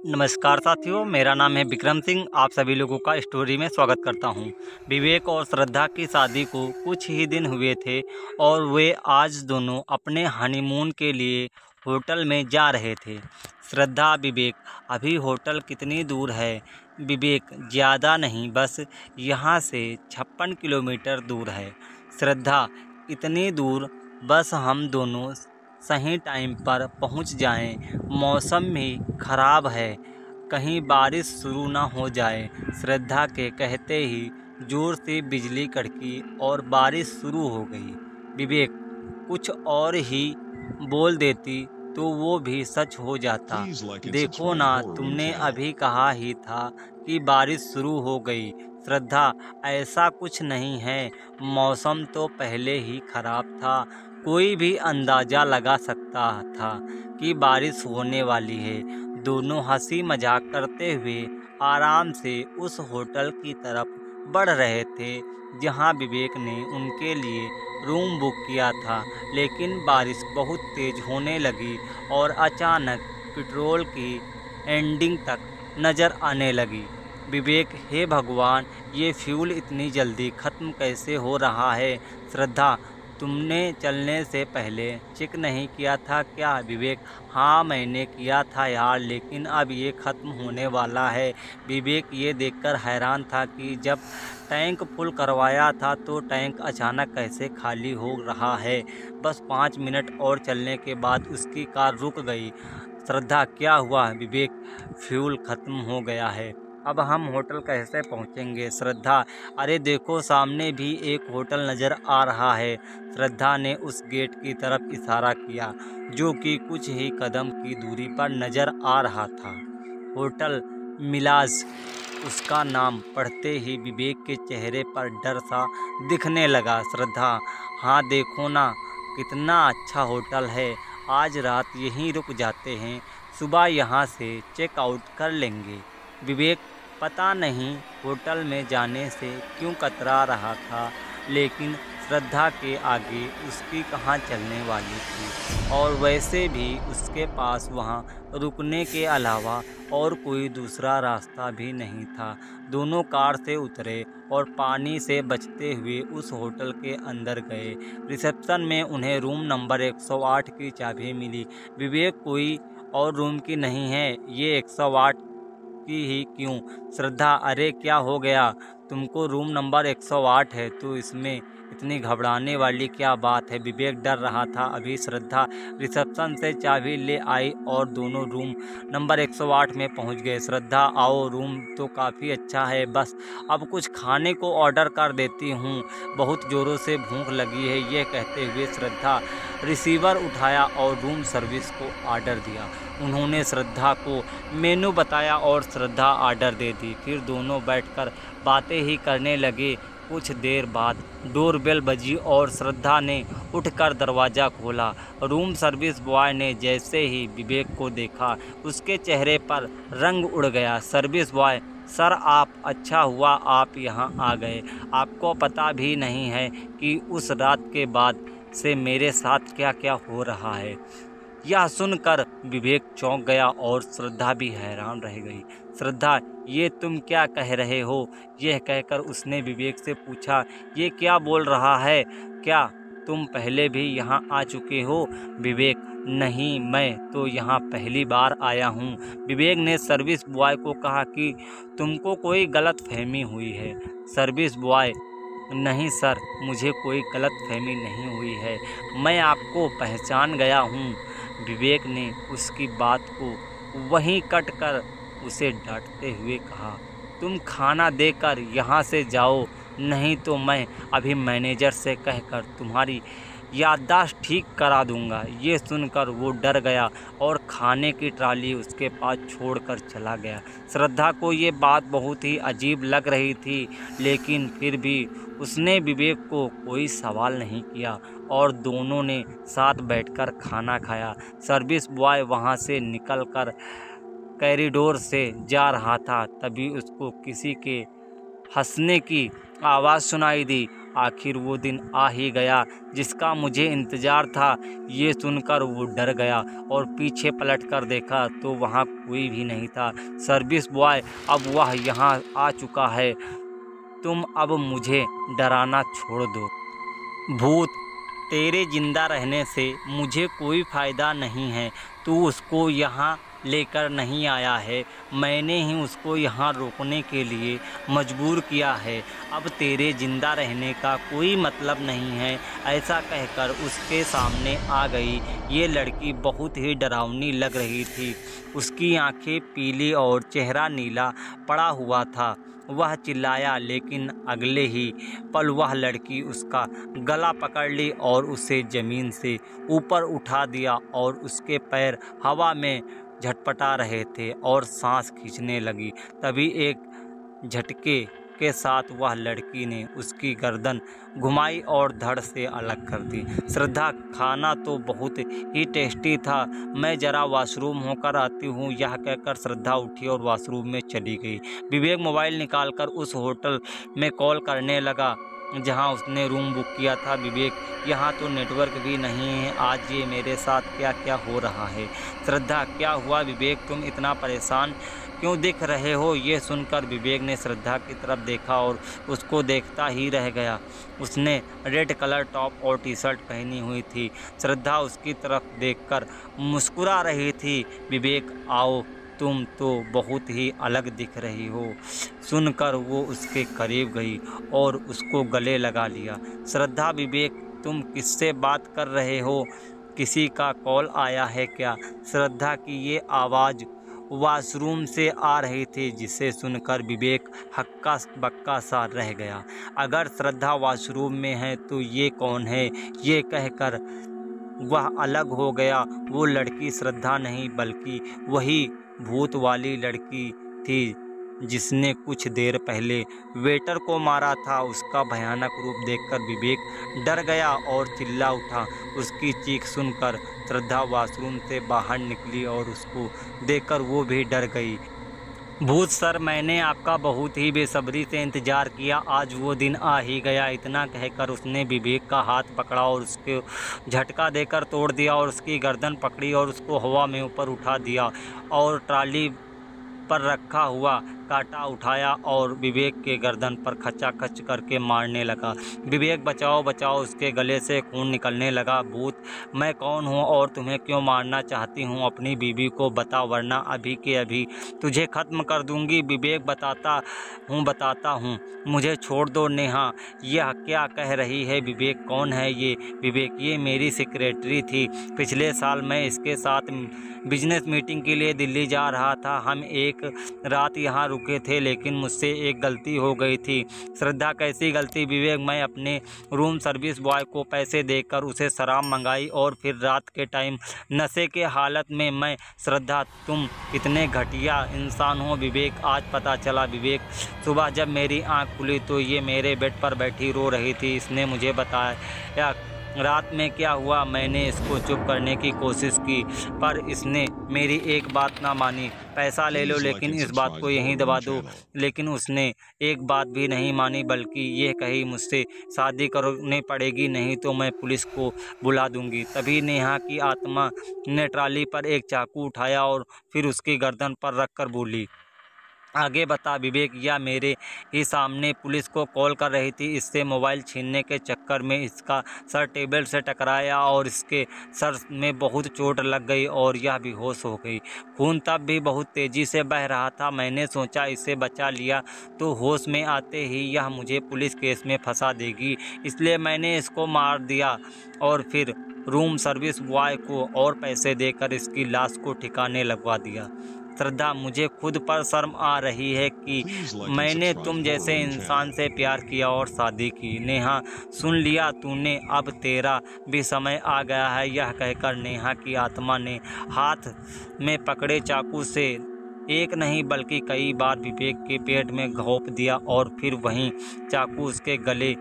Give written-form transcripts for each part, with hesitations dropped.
नमस्कार साथियों, मेरा नाम है विक्रम सिंह। आप सभी लोगों का स्टोरी में स्वागत करता हूं। विवेक और श्रद्धा की शादी को कुछ ही दिन हुए थे और वे आज दोनों अपने हनीमून के लिए होटल में जा रहे थे। श्रद्धा, विवेक, अभी होटल कितनी दूर है? विवेक, ज़्यादा नहीं, बस यहाँ से 56 किलोमीटर दूर है। श्रद्धा, इतनी दूर? बस हम दोनों सही टाइम पर पहुंच जाएं। मौसम भी खराब है, कहीं बारिश शुरू ना हो जाए। श्रद्धा के कहते ही जोर से बिजली कड़की और बारिश शुरू हो गई। विवेक, कुछ और ही बोल देती तो वो भी सच हो जाता। देखो ना, तुमने अभी कहा ही था कि बारिश शुरू हो गई। श्रद्धा, ऐसा कुछ नहीं है, मौसम तो पहले ही खराब था। कोई भी अंदाज़ा लगा सकता था कि बारिश होने वाली है। दोनों हंसी मजाक करते हुए आराम से उस होटल की तरफ बढ़ रहे थे जहां विवेक ने उनके लिए रूम बुक किया था। लेकिन बारिश बहुत तेज़ होने लगी और अचानक पेट्रोल की एंडिंग तक नज़र आने लगी। विवेक, हे भगवान, ये फ्यूल इतनी जल्दी ख़त्म कैसे हो रहा है? श्रद्धा, तुमने चलने से पहले चेक नहीं किया था क्या? विवेक, हाँ मैंने किया था यार, लेकिन अब ये ख़त्म होने वाला है। विवेक ये देखकर हैरान था कि जब टैंक फुल करवाया था तो टैंक अचानक कैसे खाली हो रहा है। बस 5 मिनट और चलने के बाद उसकी कार रुक गई। श्रद्धा, क्या हुआ? विवेक, फ्यूल ख़त्म हो गया है, अब हम होटल कैसे पहुंचेंगे? श्रद्धा, अरे देखो, सामने भी एक होटल नज़र आ रहा है। श्रद्धा ने उस गेट की तरफ इशारा किया जो कि कुछ ही कदम की दूरी पर नज़र आ रहा था। होटल मिलाज, उसका नाम पढ़ते ही विवेक के चेहरे पर डर सा दिखने लगा। श्रद्धा, हाँ देखो ना, कितना अच्छा होटल है। आज रात यहीं रुक जाते हैं, सुबह यहाँ से चेक आउट कर लेंगे। विवेक पता नहीं होटल में जाने से क्यों कतरा रहा था, लेकिन श्रद्धा के आगे उसकी कहाँ चलने वाली थी, और वैसे भी उसके पास वहाँ रुकने के अलावा और कोई दूसरा रास्ता भी नहीं था। दोनों कार से उतरे और पानी से बचते हुए उस होटल के अंदर गए। रिसेप्शन में उन्हें रूम नंबर 108 की चाबी मिली। विवेक, कोई और रूम की नहीं है, ये 108 की ही क्यों? श्रद्धा, अरे क्या हो गया? तुमको रूम नंबर 108 है तो इसमें इतनी घबराने वाली क्या बात है? विवेक डर रहा था। अभी श्रद्धा रिसेप्शन से चाबी ले आई और दोनों रूम नंबर 108 में पहुंच गए। श्रद्धा, आओ, रूम तो काफ़ी अच्छा है, बस अब कुछ खाने को ऑर्डर कर देती हूँ, बहुत ज़ोरों से भूख लगी है। ये कहते हुए श्रद्धा रिसीवर उठाया और रूम सर्विस को ऑर्डर दिया। उन्होंने श्रद्धा को मेनू बताया और श्रद्धा ऑर्डर दे दी। फिर दोनों बैठकर बातें ही करने लगे। कुछ देर बाद डोरबेल बजी और श्रद्धा ने उठकर दरवाज़ा खोला। रूम सर्विस बॉय ने जैसे ही विवेक को देखा, उसके चेहरे पर रंग उड़ गया। सर्विस बॉय, सर आप, अच्छा हुआ आप यहाँ आ गए। आपको पता भी नहीं है कि उस रात के बाद से मेरे साथ क्या क्या हो रहा है। यह सुनकर विवेक चौंक गया और श्रद्धा भी हैरान रह गई। श्रद्धा, ये तुम क्या कह रहे हो? यह कहकर उसने विवेक से पूछा, ये क्या बोल रहा है? क्या तुम पहले भी यहाँ आ चुके हो? विवेक, नहीं, मैं तो यहाँ पहली बार आया हूँ। विवेक ने सर्विस बॉय को कहा कि तुमको कोई गलतफहमी हुई है। सर्विस बॉय, नहीं सर, मुझे कोई गलतफहमी नहीं हुई है, मैं आपको पहचान गया हूँ। विवेक ने उसकी बात को वहीं कट कर उसे डांटते हुए कहा, तुम खाना देकर यहाँ से जाओ, नहीं तो मैं अभी मैनेजर से कहकर तुम्हारी याददाश्त ठीक करा दूंगा। ये सुनकर वो डर गया और खाने की ट्राली उसके पास छोड़कर चला गया। श्रद्धा को ये बात बहुत ही अजीब लग रही थी, लेकिन फिर भी उसने विवेक को कोई सवाल नहीं किया और दोनों ने साथ बैठकर खाना खाया। सर्विस बॉय वहाँ से निकलकर कॉरिडोर से जा रहा था, तभी उसको किसी के हंसने की आवाज़ सुनाई दी आखिर वो दिन आ ही गया जिसका मुझे इंतज़ार था। ये सुनकर वो डर गया और पीछे पलट कर देखा तो वहाँ कोई भी नहीं था। सर्विस बॉय, अब वह यहाँ आ चुका है, तुम अब मुझे डराना छोड़ दो। भूत, तेरे जिंदा रहने से मुझे कोई फ़ायदा नहीं है। तू उसको यहाँ लेकर नहीं आया है, मैंने ही उसको यहाँ रोकने के लिए मजबूर किया है। अब तेरे जिंदा रहने का कोई मतलब नहीं है। ऐसा कहकर उसके सामने आ गई। ये लड़की बहुत ही डरावनी लग रही थी। उसकी आंखें पीली और चेहरा नीला पड़ा हुआ था। वह चिल्लाया, लेकिन अगले ही पल वह लड़की उसका गला पकड़ ली और उसे ज़मीन से ऊपर उठा दिया और उसके पैर हवा में झटपटा रहे थे और सांस खींचने लगी। तभी एक झटके के साथ वह लड़की ने उसकी गर्दन घुमाई और धड़ से अलग कर दी। श्रद्धा, खाना तो बहुत ही टेस्टी था, मैं ज़रा वॉशरूम होकर आती हूँ। यह कहकर श्रद्धा उठी और वॉशरूम में चली गई। विवेक मोबाइल निकालकर उस होटल में कॉल करने लगा जहां उसने रूम बुक किया था। विवेक, यहाँ तो नेटवर्क भी नहीं है, आज ये मेरे साथ क्या क्या हो रहा है। श्रद्धा, क्या हुआ विवेक, तुम इतना परेशान क्यों दिख रहे हो? ये सुनकर विवेक ने श्रद्धा की तरफ देखा और उसको देखता ही रह गया। उसने रेड कलर टॉप और टी शर्ट पहनी हुई थी। श्रद्धा उसकी तरफ देखकर मुस्कुरा रही थी। विवेक, आओ, तुम तो बहुत ही अलग दिख रही हो। सुनकर वो उसके करीब गई और उसको गले लगा लिया। श्रद्धा, विवेक, तुम किससे बात कर रहे हो? किसी का कॉल आया है क्या? श्रद्धा की ये आवाज़ वॉशरूम से आ रही थी, जिसे सुनकर विवेक हक्का बक्का सा रह गया। अगर श्रद्धा वॉशरूम में है तो ये कौन है? ये कहकर वह अलग हो गया। वो लड़की श्रद्धा नहीं बल्कि वही भूत वाली लड़की थी जिसने कुछ देर पहले वेटर को मारा था। उसका भयानक रूप देखकर विवेक डर गया और चिल्ला उठा। उसकी चीख सुनकर श्रद्धा वॉशरूम से बाहर निकली और उसको देखकर वो भी डर गई। भूत सर, मैंने आपका बहुत ही बेसब्री से इंतज़ार किया, आज वो दिन आ ही गया। इतना कहकर उसने विवेक का हाथ पकड़ा और उसको झटका देकर तोड़ दिया और उसकी गर्दन पकड़ी और उसको हवा में ऊपर उठा दिया और ट्राली पर रखा हुआ कांटा उठाया और विवेक के गर्दन पर खचाखच करके मारने लगा। विवेक, बचाओ बचाओ, उसके गले से खून निकलने लगा। भूत, मैं कौन हूँ और तुम्हें क्यों मारना चाहती हूँ? अपनी बीवी को बता, वरना अभी के अभी तुझे ख़त्म कर दूंगी। विवेक, बताता हूँ, मुझे छोड़ दो। नेहा, यह क्या कह रही है? विवेक, कौन है ये? विवेक, ये मेरी सेक्रेटरी थी। पिछले साल मैं इसके साथ बिजनेस मीटिंग के लिए दिल्ली जा रहा था। हम एक रात यहाँ रुके थे, लेकिन मुझसे एक गलती हो गई थी। श्रद्धा, कैसी गलती? विवेक, मैं अपने रूम सर्विस बॉय को पैसे देकर उसे शराब मंगाई और फिर रात के टाइम नशे के हालत में मैं। श्रद्धा, तुम कितने घटिया इंसान हो। विवेक, आज पता चला। विवेक, सुबह जब मेरी आँख खुली तो ये मेरे बेड पर बैठी रो रही थी। इसने मुझे बताया रात में क्या हुआ। मैंने इसको चुप करने की कोशिश की पर इसने मेरी एक बात ना मानी। पैसा ले लो लेकिन इस बात को यहीं दबा दो। लेकिन उसने एक बात भी नहीं मानी, बल्कि ये कही मुझसे शादी करनी पड़ेगी, नहीं तो मैं पुलिस को बुला दूंगी। तभी नेहा की आत्मा ने ट्राली पर एक चाकू उठाया और फिर उसकी गर्दन पर रखकर बोली, आगे बता। विवेक, या मेरे ही सामने पुलिस को कॉल कर रही थी। इससे मोबाइल छीनने के चक्कर में इसका सर टेबल से टकराया और इसके सर में बहुत चोट लग गई और यह बेहोश हो गई। खून तब भी बहुत तेज़ी से बह रहा था। मैंने सोचा इसे बचा लिया तो होश में आते ही यह मुझे पुलिस केस में फंसा देगी, इसलिए मैंने इसको मार दिया और फिर रूम सर्विस बॉय को और पैसे देकर इसकी लाश को ठिकाने लगवा दिया। श्रद्धा, मुझे खुद पर शर्म आ रही है कि मैंने तुम जैसे इंसान से प्यार किया और शादी की। नेहा, सुन लिया तूने, अब तेरा भी समय आ गया है। यह कहकर नेहा की आत्मा ने हाथ में पकड़े चाकू से एक नहीं बल्कि कई बार विवेक के पेट में घोंप दिया और फिर वहीं चाकू उसके गले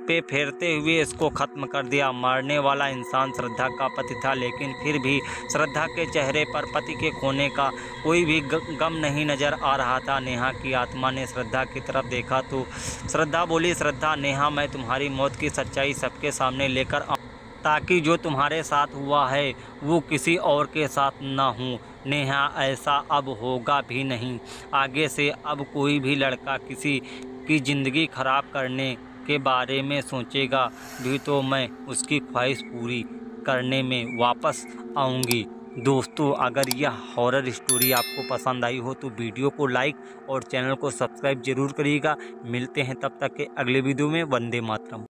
पे फेरते हुए इसको ख़त्म कर दिया। मरने वाला इंसान श्रद्धा का पति था, लेकिन फिर भी श्रद्धा के चेहरे पर पति के खोने का कोई भी गम नहीं नज़र आ रहा था। नेहा की आत्मा ने श्रद्धा की तरफ देखा तो श्रद्धा बोली, श्रद्धा, नेहा, मैं तुम्हारी मौत की सच्चाई सबके सामने लेकर आऊँ, ताकि जो तुम्हारे साथ हुआ है वो किसी और के साथ ना हो। नेहा, ऐसा अब होगा भी नहीं। आगे से अब कोई भी लड़का किसी की ज़िंदगी ख़राब करने के बारे में सोचेगा भी तो मैं उसकी ख्वाहिश पूरी करने में वापस आऊँगी। दोस्तों, अगर यह हॉरर स्टोरी आपको पसंद आई हो तो वीडियो को लाइक और चैनल को सब्सक्राइब जरूर करिएगा। मिलते हैं तब तक के अगले वीडियो में। वंदे मातरम।